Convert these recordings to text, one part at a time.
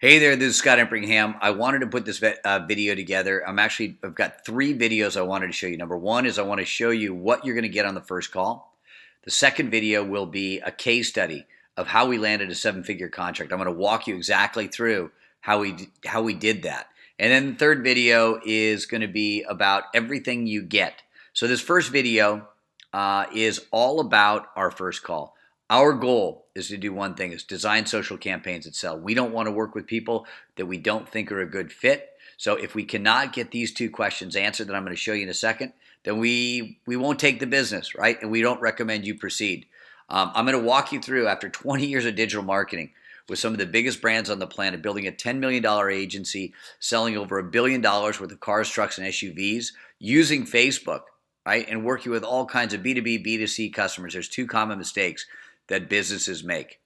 Hey there, this is Scott Empringham. I wanted to put this video together. I've got three videos I wanted to show you. Number one is I want to show you what you're going to get on the first call. The second video will be a case study of how we landed a seven-figure contract. I'm going to walk you exactly through how we did that. And then the third video is going to be about everything you get. So this first video is all about our first call. Our goal is to do one thing, is design social campaigns that sell. We don't want to work with people that we don't think are a good fit. So if we cannot get these two questions answered that I'm going to show you in a second, then we won't take the business, right? And we don't recommend you proceed. I'm going to walk you through, after 20 years of digital marketing with some of the biggest brands on the planet, building a $10 million agency, selling over $1 billion worth of cars, trucks, and SUVs, using Facebook, right? And working with all kinds of B2B, B2C customers. There's two common mistakes that businesses make.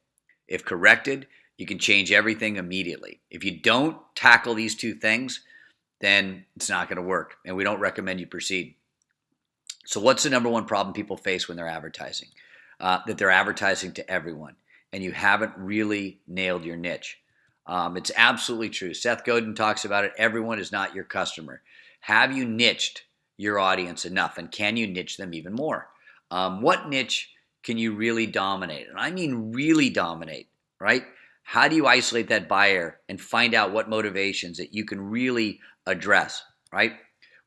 If corrected, you can change everything immediately. If you don't tackle these two things, then it's not going to work, and we don't recommend you proceed. So what's the number one problem people face when they're advertising? That they're advertising to everyone, and you haven't really nailed your niche. It's absolutely true. Seth Godin talks about it. Everyone is not your customer. Have you niched your audience enough, and can you niche them even more? What niche can you really dominate? And I mean really dominate, right? How do you isolate that buyer and find out what motivations that you can really address, right?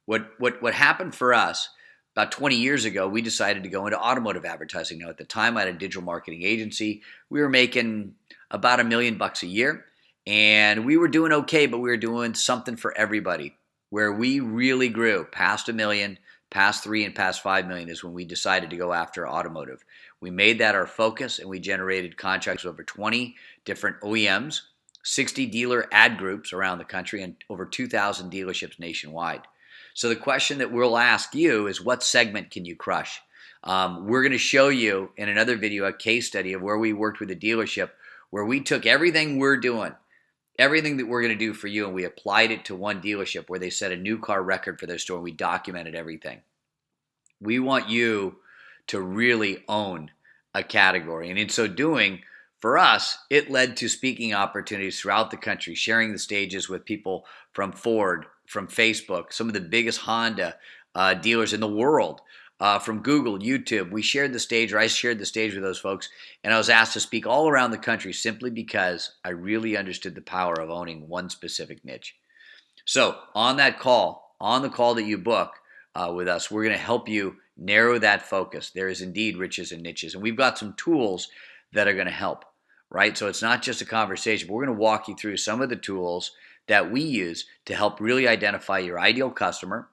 What happened for us about 20 years ago, we decided to go into automotive advertising. Now, at the time, I had a digital marketing agency. We were making about $1 million a year, and we were doing okay, but we were doing something for everybody. Where we really grew past $1 million, past 3 and past 5 million is when we decided to go after automotive. We made that our focus, and we generated contracts with over 20 different OEMs, 60 dealer ad groups around the country, and over 2,000 dealerships nationwide. So the question that we'll ask you is, what segment can you crush? We're going to show you in another video a case study of where we worked with a dealership where we took everything we're doing, everything that we're going to do for you, and we applied it to one dealership where they set a new car record for their store, and we documented everything. We want you to really own a category. And in so doing, for us, it led to speaking opportunities throughout the country, sharing the stages with people from Ford, from Facebook, some of the biggest Honda dealers in the world, from Google, YouTube. We shared the stage, or I shared the stage with those folks, and I was asked to speak all around the country simply because I really understood the power of owning one specific niche. So on the call that you book with us, we're going to help you narrow that focus. There is indeed riches and niches, and we've got some tools that are going to help, right? So it's not just a conversation, but we're going to walk you through some of the tools that we use to help really identify your ideal customer,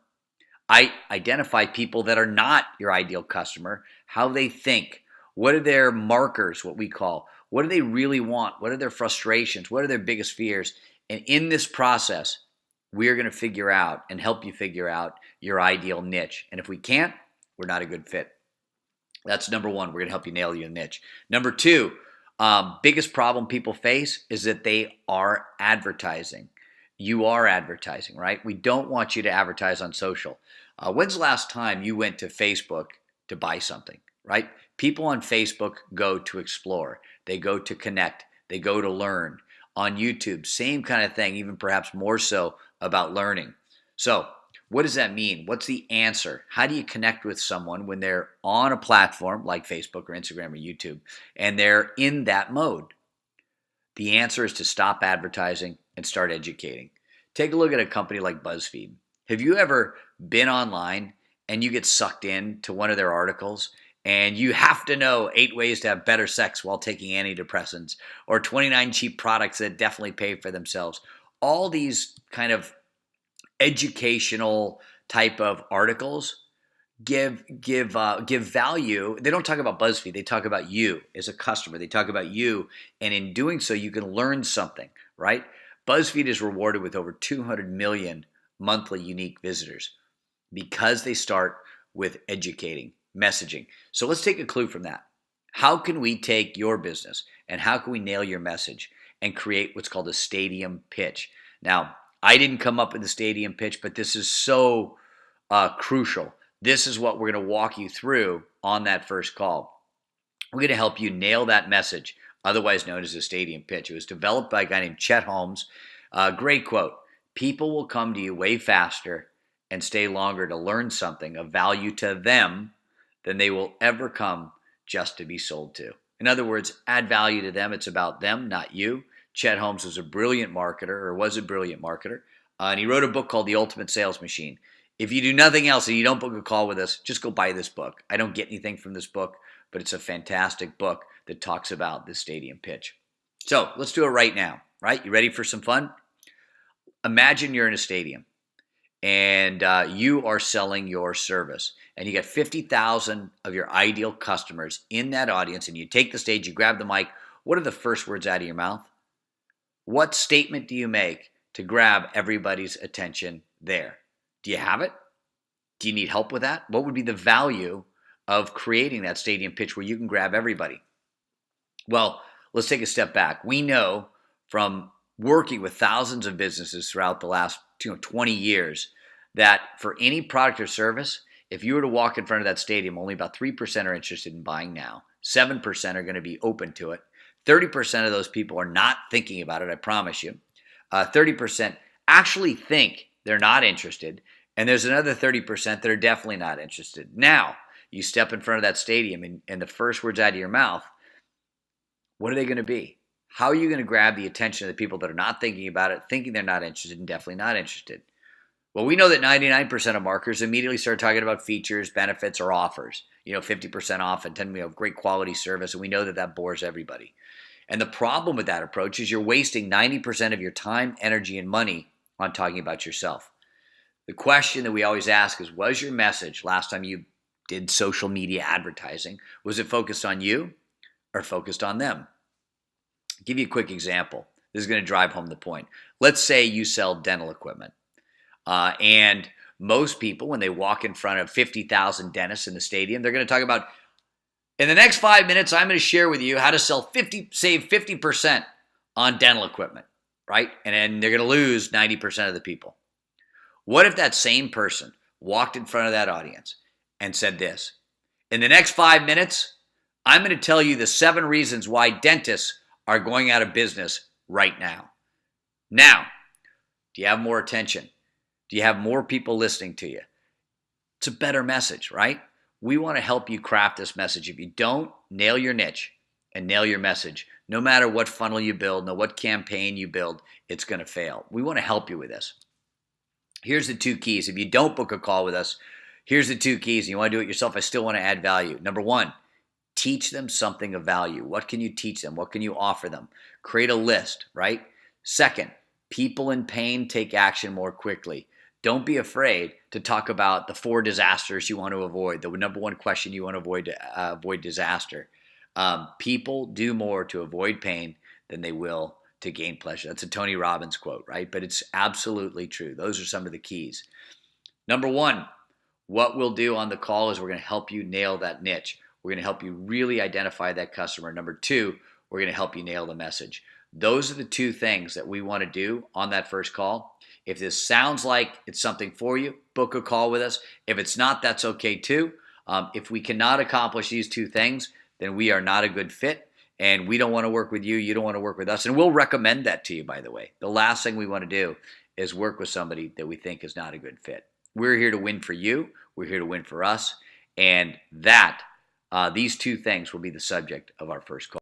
identify people that are not your ideal customer, how they think, what are their markers, what we call, what do they really want, what are their frustrations, what are their biggest fears, and in this process, we're going to figure out and help you figure out your ideal niche. And if we can't, we're not a good fit. That's number one. We're going to help you nail your niche. Number two, biggest problem people face is that they are advertising. You are advertising, right? We don't want you to advertise on social. When's the last time you went to Facebook to buy something, right? People on Facebook go to explore. They go to connect. They go to learn. On YouTube, same kind of thing, even perhaps more so about learning. So what does that mean? What's the answer? How do you connect with someone when they're on a platform like Facebook or Instagram or YouTube and they're in that mode? The answer is to stop advertising and start educating. Take a look at a company like BuzzFeed. Have you ever been online and you get sucked into one of their articles and you have to know 8 ways to have better sex while taking antidepressants, or 29 cheap products that definitely pay for themselves? All these kind of educational type of articles give value. They don't talk about BuzzFeed. They talk about you as a customer. They talk about you, and in doing so, you can learn something, right? BuzzFeed is rewarded with over 200 million monthly unique visitors because they start with educating, messaging. So let's take a clue from that. How can we take your business and how can we nail your message and create what's called a stadium pitch? Now, I didn't come up with the stadium pitch, but this is so crucial. This is what we're going to walk you through on that first call. We're going to help you nail that message otherwise known as a stadium pitch. It was developed by a guy named Chet Holmes. Great quote. People will come to you way faster and stay longer to learn something of value to them than they will ever come just to be sold to. In other words, add value to them. It's about them, not you. Chet Holmes was a brilliant marketer, or was a brilliant marketer, and he wrote a book called The Ultimate Sales Machine. If you do nothing else and you don't book a call with us, just go buy this book. I don't get anything from this book, but it's a fantastic book that talks about the stadium pitch. So let's do it right now, right? You ready for some fun? Imagine you're in a stadium and you are selling your service, and you got 50,000 of your ideal customers in that audience, and you take the stage, you grab the mic. What are the first words out of your mouth? What statement do you make to grab everybody's attention there? Do you have it? Do you need help with that? What would be the value of creating that stadium pitch where you can grab everybody? Well, let's take a step back. We know from working with thousands of businesses throughout the last 20 years that for any product or service, if you were to walk in front of that stadium, only about 3% are interested in buying now. 7% are going to be open to it. 30% of those people are not thinking about it, I promise you. 30% actually think they're not interested. And there's another 30% that are definitely not interested. Now, you step in front of that stadium and the first words out of your mouth, what are they going to be? How are you going to grab the attention of the people that are not thinking about it, thinking they're not interested, and definitely not interested? Well, we know that 99% of marketers immediately start talking about features, benefits, or offers. 50% off and 10 great quality service, and we know that that bores everybody. And the problem with that approach is you're wasting 90% of your time, energy, and money on talking about yourself. The question that we always ask is, was your message last time you did social media advertising, was it focused on you or focused on them? I'll give you a quick example. This is going to drive home the point. Let's say you sell dental equipment. And most people, when they walk in front of 50,000 dentists in the stadium, they're going to talk about, in the next 5 minutes, I'm going to share with you how to save 50% on dental equipment, right? And then they're going to lose 90% of the people. What if that same person walked in front of that audience and said this? In the next 5 minutes, I'm going to tell you the 7 reasons why dentists are going out of business right now. Now, do you have more attention? Do you have more people listening to you? It's a better message, right? We want to help you craft this message. If you don't nail your niche and nail your message, no matter what funnel you build, no what campaign you build, it's going to fail. We want to help you with this. Here's the 2 keys. If you don't book a call with us, here's the 2 keys. And you want to do it yourself, I still want to add value. Number 1, teach them something of value. What can you teach them? What can you offer them? Create a list, right? Second, people in pain take action more quickly. Don't be afraid to talk about the 4 disasters you want to avoid. The number 1 question you want to avoid disaster. People do more to avoid pain than they will to gain pleasure. That's a Tony Robbins quote, right? But it's absolutely true. Those are some of the keys. Number 1, what we'll do on the call is we're going to help you nail that niche. We're going to help you really identify that customer. Number 2, we're going to help you nail the message. Those are the 2 things that we want to do on that first call. If this sounds like it's something for you, book a call with us. If it's not, that's okay too. If we cannot accomplish these 2 things, then we are not a good fit, and we don't want to work with you. You don't want to work with us, and we'll recommend that to you, by the way. The last thing we want to do is work with somebody that we think is not a good fit. We're here to win for you. We're here to win for us, and these 2 things will be the subject of our first call.